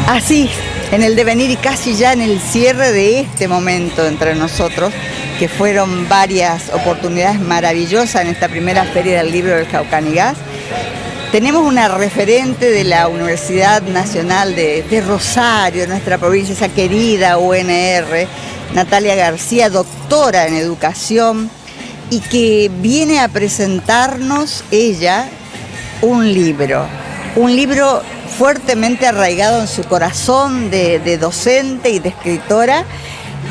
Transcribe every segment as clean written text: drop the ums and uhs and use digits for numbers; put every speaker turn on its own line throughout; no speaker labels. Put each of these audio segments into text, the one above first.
Así, en el devenir y casi ya en el cierre de este momento entre nosotros, que fueron varias oportunidades maravillosas en esta primera Feria del Libro del Caucanigás, tenemos una referente de la Universidad Nacional de Rosario, nuestra provincia, esa querida UNR, Natalia García, doctora en educación, y que viene a presentarnos ella un libro fuertemente arraigado en su corazón de docente y de escritora,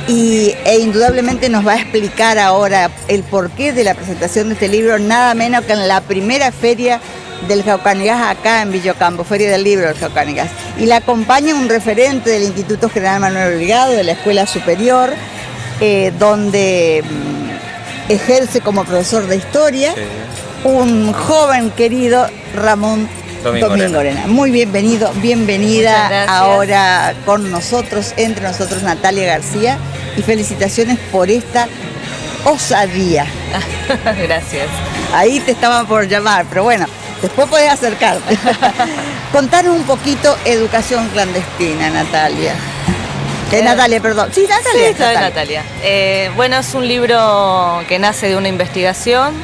e indudablemente nos va a explicar ahora el porqué de la presentación de este libro, nada menos que en la primera feria del Caucanigás acá en Villocampo, Feria del Libro del Caucanigás. Y la acompaña un referente del Instituto General Manuel Obligado, de la Escuela Superior, donde ejerce como profesor de historia, sí, un joven querido Ramón Domingo Orena. Muy bienvenido, bienvenida ahora con nosotros, entre nosotros, Natalia García, y felicitaciones por esta osadía.
Gracias.
Ahí te estaban por llamar, pero bueno, después podés acercarte. Contanos un poquito educación clandestina, Natalia. Natalia, perdón. Sí, Natalia.
Sí, Natalia. Bueno, es un libro que nace de una investigación.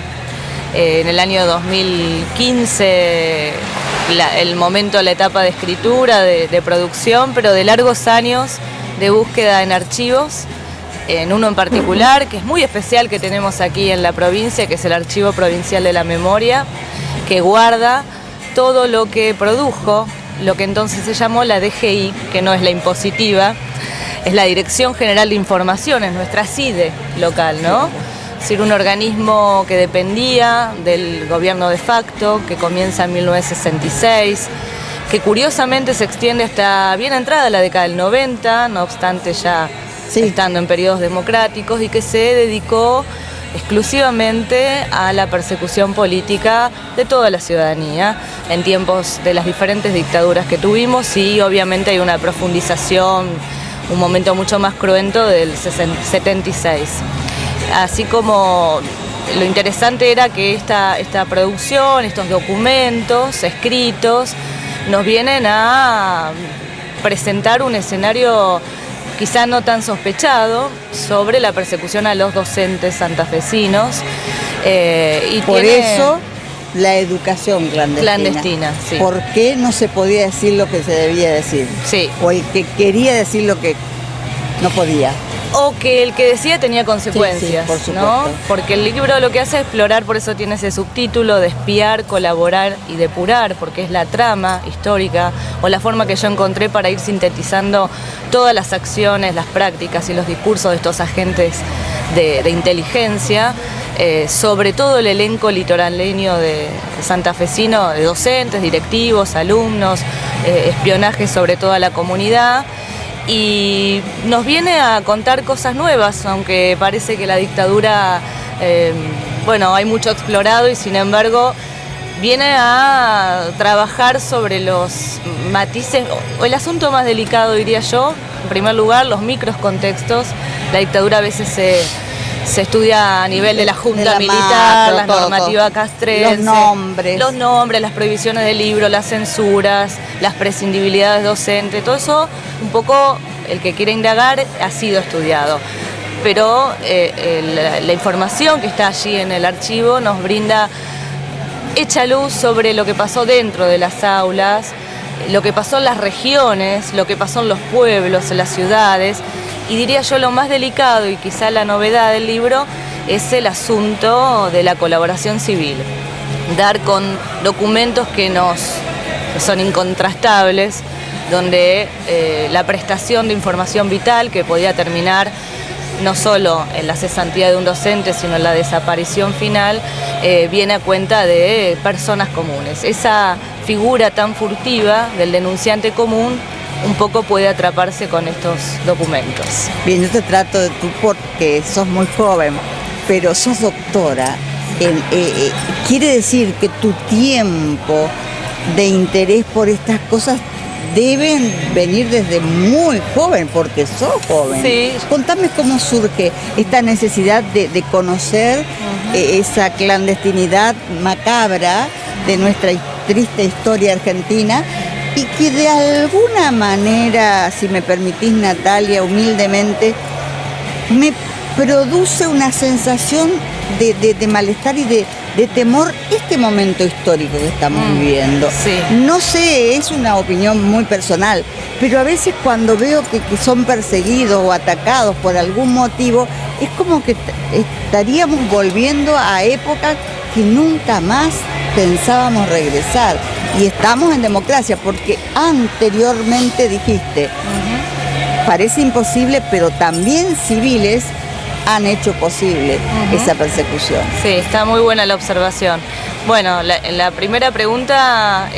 En el año 2015, el momento, la etapa de escritura, de producción, pero de largos años de búsqueda en archivos, en uno en particular, que es muy especial, que tenemos aquí en la provincia, que es el Archivo Provincial de la Memoria, que guarda todo lo que produjo, lo que entonces se llamó la DGI, que no es la impositiva, es la Dirección General de Información, es nuestra CIDE local, ¿no? Es decir, un organismo que dependía del gobierno de facto, que comienza en 1966, que curiosamente se extiende hasta bien entrada la década del 90, no obstante ya estando en periodos democráticos, y que se dedicó exclusivamente a la persecución política de toda la ciudadanía en tiempos de las diferentes dictaduras que tuvimos, y obviamente hay una profundización, un momento mucho más cruento del 76. Así como lo interesante era que esta producción, estos documentos escritos, nos vienen a presentar un escenario quizá no tan sospechado sobre la persecución a los docentes santafesinos.
Y por eso la educación clandestina.
Sí.
¿Por qué no se podía decir lo que se debía decir?
Sí.
O el que quería decir lo que no podía.
O que el que decía tenía consecuencias,
por supuesto,
¿no? Porque el libro lo que hace es explorar, por eso tiene ese subtítulo de espiar, colaborar y depurar, porque es la trama histórica o la forma que yo encontré para ir sintetizando todas las acciones, las prácticas y los discursos de estos agentes de inteligencia, sobre todo el elenco litoraleño de santafesino, de docentes, directivos, alumnos, espionaje sobre toda la comunidad. Y nos viene a contar cosas nuevas, aunque parece que la dictadura, hay mucho explorado, y sin embargo viene a trabajar sobre los matices, o el asunto más delicado, diría yo, en primer lugar, los microcontextos. La dictadura a veces se estudia a nivel de la Junta Militar, la normativa castrense, los nombres, las prohibiciones del libro, las censuras, las prescindibilidades docentes, todo eso, un poco el que quiere indagar ha sido estudiado. Pero la información que está allí en el archivo nos brinda, echa luz sobre lo que pasó dentro de las aulas, lo que pasó en las regiones, lo que pasó en los pueblos, en las ciudades. Y diría yo, lo más delicado y quizá la novedad del libro es el asunto de la colaboración civil. Dar con documentos que son incontrastables, donde la prestación de información vital, que podía terminar no solo en la cesantía de un docente, sino en la desaparición final, viene a cuenta de personas comunes. Esa figura tan furtiva del denunciante común un poco puede atraparse con estos documentos.
Bien, yo te trato de tú porque sos muy joven, pero sos doctora. Quiere decir que tu tiempo de interés por estas cosas deben venir desde muy joven, porque sos joven.
Sí.
Contame cómo surge esta necesidad de conocer esa clandestinidad macabra de nuestra triste historia argentina, y que de alguna manera, si me permitís, Natalia, humildemente, me produce una sensación de malestar y de temor este momento histórico que estamos viviendo.
Sí.
No sé, es una opinión muy personal, pero a veces cuando veo que son perseguidos o atacados por algún motivo, es como que estaríamos volviendo a épocas que nunca más pensábamos regresar. Y estamos en democracia, porque anteriormente dijiste, parece imposible, pero también civiles han hecho posible esa persecución.
Sí, está muy buena la observación. Bueno, en la primera pregunta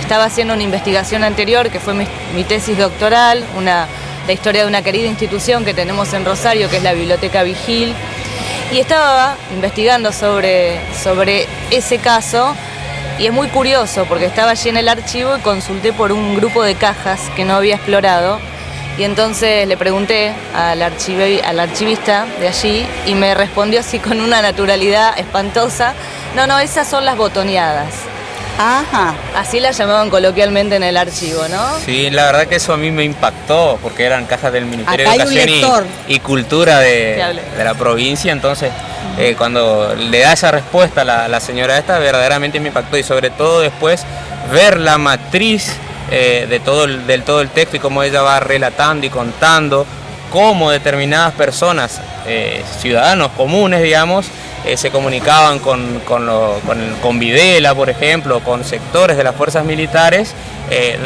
estaba haciendo una investigación anterior, que fue mi tesis doctoral, la historia de una querida institución que tenemos en Rosario, que es la Biblioteca Vigil, y estaba investigando sobre ese caso, y es muy curioso, porque estaba allí en el archivo y consulté por un grupo de cajas que no había explorado. Y entonces le pregunté al archivista de allí y me respondió así con una naturalidad espantosa: no, esas son las botoneadas.
Ajá.
Así las llamaban coloquialmente en el archivo, ¿no?
Sí, la verdad que eso a mí me impactó, porque eran cajas del Ministerio
Acá
de Educación y Cultura de la provincia. Entonces, cuando le da esa respuesta a la señora esta, verdaderamente me impactó, y sobre todo después ver la matriz del todo el texto y cómo ella va relatando y contando cómo determinadas personas, ciudadanos comunes, digamos, se comunicaban con Videla, por ejemplo, con sectores de las fuerzas militares,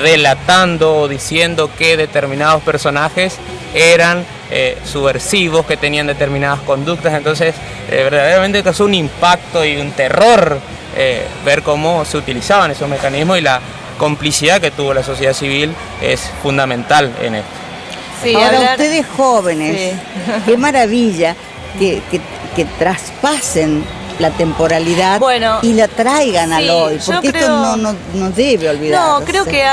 delatando o diciendo que determinados personajes eran subversivos, que tenían determinadas conductas. Entonces, verdaderamente causó un impacto y un terror ver cómo se utilizaban esos mecanismos, y la complicidad que tuvo la sociedad civil es fundamental en esto.
Sí,
ahora ustedes jóvenes, qué maravilla que traspasen la temporalidad y la traigan al hoy, porque esto no debe olvidarse.
No, creo que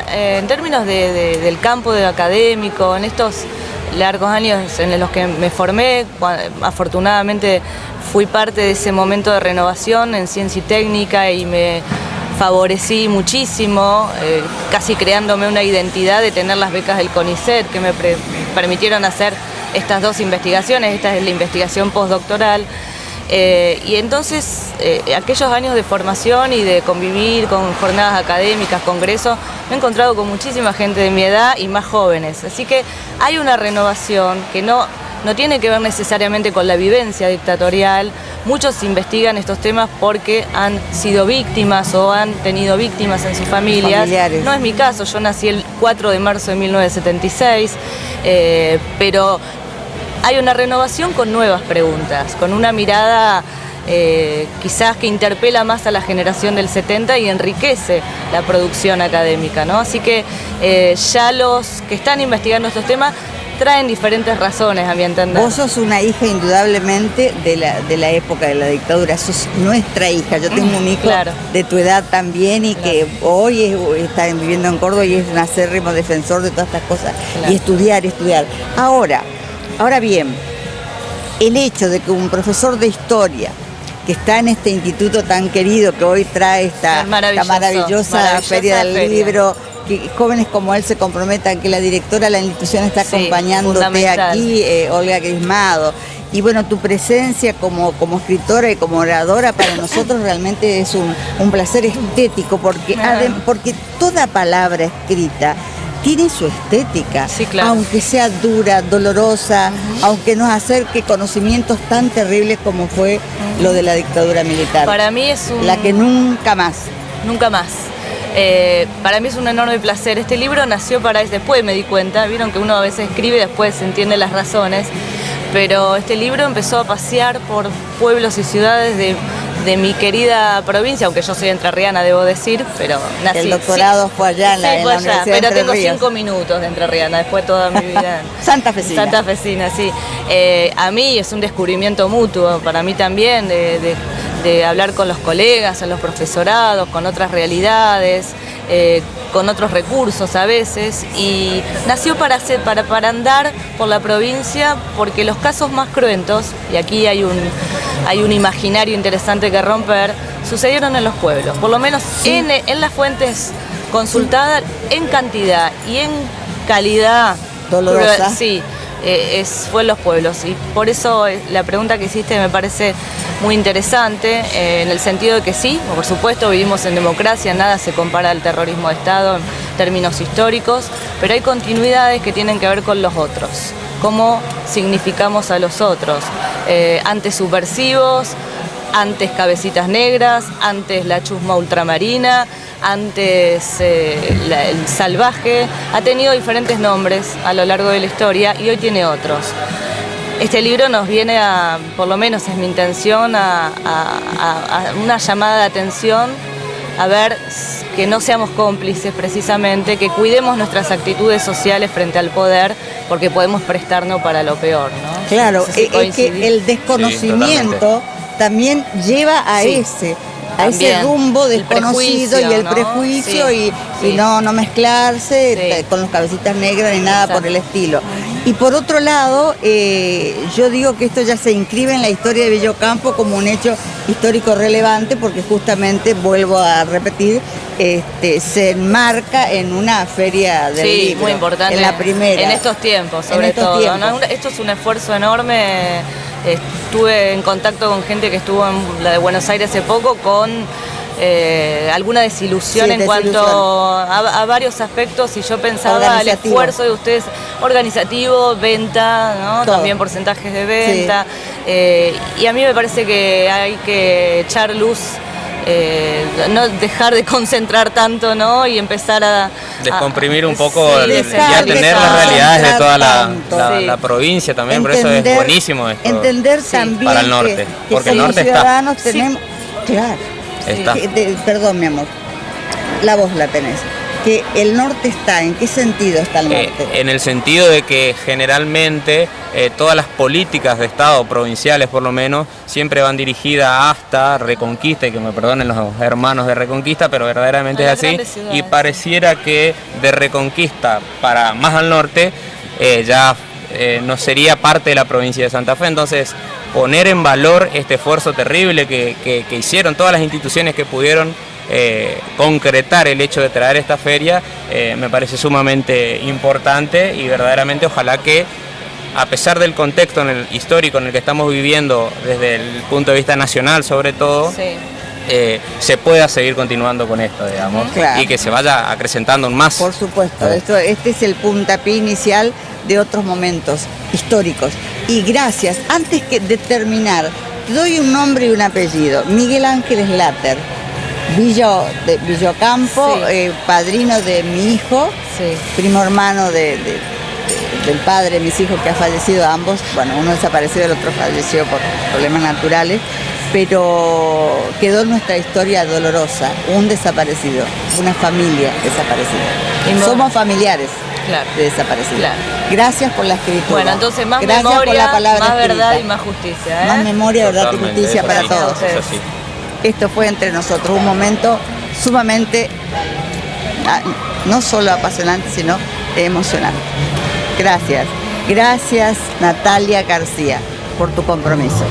en términos del campo de académico, en estos largos años en los que me formé, afortunadamente fui parte de ese momento de renovación en ciencia y técnica, y me favorecí muchísimo, casi creándome una identidad de tener las becas del CONICET, que me permitieron hacer estas dos investigaciones. Esta es la investigación postdoctoral. Y entonces, aquellos años de formación y de convivir con jornadas académicas, congresos, me he encontrado con muchísima gente de mi edad y más jóvenes. Así que hay una renovación que no tiene que ver necesariamente con la vivencia dictatorial. Muchos investigan estos temas porque han sido víctimas o han tenido víctimas en sus familias. No es mi caso, yo nací el 4 de marzo de 1976, pero hay una renovación con nuevas preguntas, con una mirada quizás que interpela más a la generación del 70 y enriquece la producción académica, ¿no? Así que ya los que están investigando estos temas traen diferentes razones, a mi entender.
Vos sos una hija indudablemente de la época de la dictadura, sos nuestra hija. Yo tengo un hijo de tu edad también, y que hoy está viviendo en Córdoba y es un acérrimo defensor de todas estas cosas. Y estudiar. Ahora bien, el hecho de que un profesor de historia que está en este instituto tan querido, que hoy trae esta maravillosa feria del libro, que jóvenes como él se comprometan, que la directora de la institución está acompañándote aquí, Olga Grismado. Y bueno, tu presencia como escritora y como oradora para nosotros realmente es un placer estético, porque toda palabra escrita tiene su estética, aunque sea dura, dolorosa, aunque nos acerque conocimientos tan terribles como fue lo de la dictadura militar.
Para mí es
la que nunca más.
Nunca más. Para mí es un enorme placer. Este libro nació para eso. Después me di cuenta, vieron que uno a veces escribe y después entiende las razones, pero este libro empezó a pasear por pueblos y ciudades de mi querida provincia, aunque yo soy entrerriana, debo decir, pero nací.
El doctorado fue allá en la Universidad de
pero tengo
Entre Ríos.
5 minutos de entrerriana, después toda mi vida. Santafesina, sí. A mí es un descubrimiento mutuo, para mí también, de hablar con los colegas, en los profesorados, con otras realidades, con otros recursos a veces, y nació para andar por la provincia, porque los casos más cruentos, y aquí hay un imaginario interesante que romper, sucedieron en los pueblos, por lo menos en las fuentes consultada en cantidad y en calidad
dolorosa.
Sí, fue en los pueblos, y por eso la pregunta que hiciste me parece muy interesante, en el sentido de que sí, por supuesto vivimos en democracia, nada se compara al terrorismo de Estado en términos históricos, pero hay continuidades que tienen que ver con los otros, cómo significamos a los otros, antes subversivos, antes cabecitas negras, antes la chusma ultramarina, antes el salvaje, ha tenido diferentes nombres a lo largo de la historia y hoy tiene otros. Este libro nos viene a, por lo menos es mi intención, a una llamada de atención, a ver que no seamos cómplices precisamente, que cuidemos nuestras actitudes sociales frente al poder, porque podemos prestarnos para lo peor, ¿no?
Claro,
No sé si
es que
coincidís.
el desconocimiento también lleva a ese
También.
rumbo
El
desconocido
prejuicio,
y el
¿no?
prejuicio
Sí,
y no mezclarse
Sí.
con los cabecitas negras ni nada
Exacto.
por el estilo. Y por otro lado, yo digo que esto ya se inscribe en la historia de Villocampo como un hecho histórico relevante porque justamente, vuelvo a repetir, se enmarca en una feria del
Sí,
libro.
muy importante.
En la primera.
En estos tiempos, sobre
estos
todo.
tiempos.
¿No? Esto es un esfuerzo enorme. Estuve en contacto con gente que estuvo en la de Buenos Aires hace poco con alguna desilusión
Sí,
en
desilusión.
cuanto a varios aspectos, y yo pensaba el
Organizativo.
esfuerzo de ustedes organizativo, venta, ¿no?
Todo.
También porcentajes de venta. Y a mí me parece que hay que echar luz. No dejar de concentrar tanto, ¿no? Y empezar a
descomprimir un poco
sí,
y
dejar
atender
de
las realidades de toda
tanto.
la provincia también, por eso es buenísimo esto.
Entender también
para el norte,
que
porque el
como
norte está.
ciudadanos tenemos, claro,
Está.
Perdón mi amor, la voz la tenés, que el norte está, ¿en qué sentido está el norte?
En el sentido de que generalmente todas las políticas de Estado, provinciales por lo menos, siempre van dirigidas hasta Reconquista, y que me perdonen los hermanos de Reconquista, pero verdaderamente
A
es
las
así,
grandes ciudades.
y pareciera que de Reconquista para más al norte ya no sería parte de la provincia de Santa Fe. Entonces, poner en valor este esfuerzo terrible que hicieron todas las instituciones que pudieron concretar el hecho de traer esta feria, me parece sumamente importante, y verdaderamente ojalá que, a pesar del contexto histórico en el que estamos viviendo desde el punto de vista nacional sobre todo,
Sí.
se pueda seguir continuando con esto, digamos,
Claro.
y que se vaya acrecentando aún más.
Por supuesto, este es el puntapié inicial de otros momentos históricos. Y gracias, antes de terminar, te doy un nombre y un apellido. Miguel Ángel Slater, de Villocampo,
Sí.
padrino de mi hijo,
Sí.
primo hermano del padre de mis hijos, que ha fallecido ambos. Bueno, uno desapareció, el otro falleció por problemas naturales, pero quedó en nuestra historia dolorosa, un desaparecido, una familia desaparecida.
Y
Somos familiares
Claro.
de desaparecidos.
Claro.
Gracias por la escritura.
Bueno, entonces más
Gracias por
memoria,
la palabra
más verdad
escrita.
y más justicia, ¿eh?
Más memoria, verdad y
Totalmente,
justicia
es
para
así,
todos.
es así.
Esto fue entre nosotros, un momento sumamente, no solo apasionante, sino emocionante. Gracias. Gracias, Natalia García, por tu compromiso.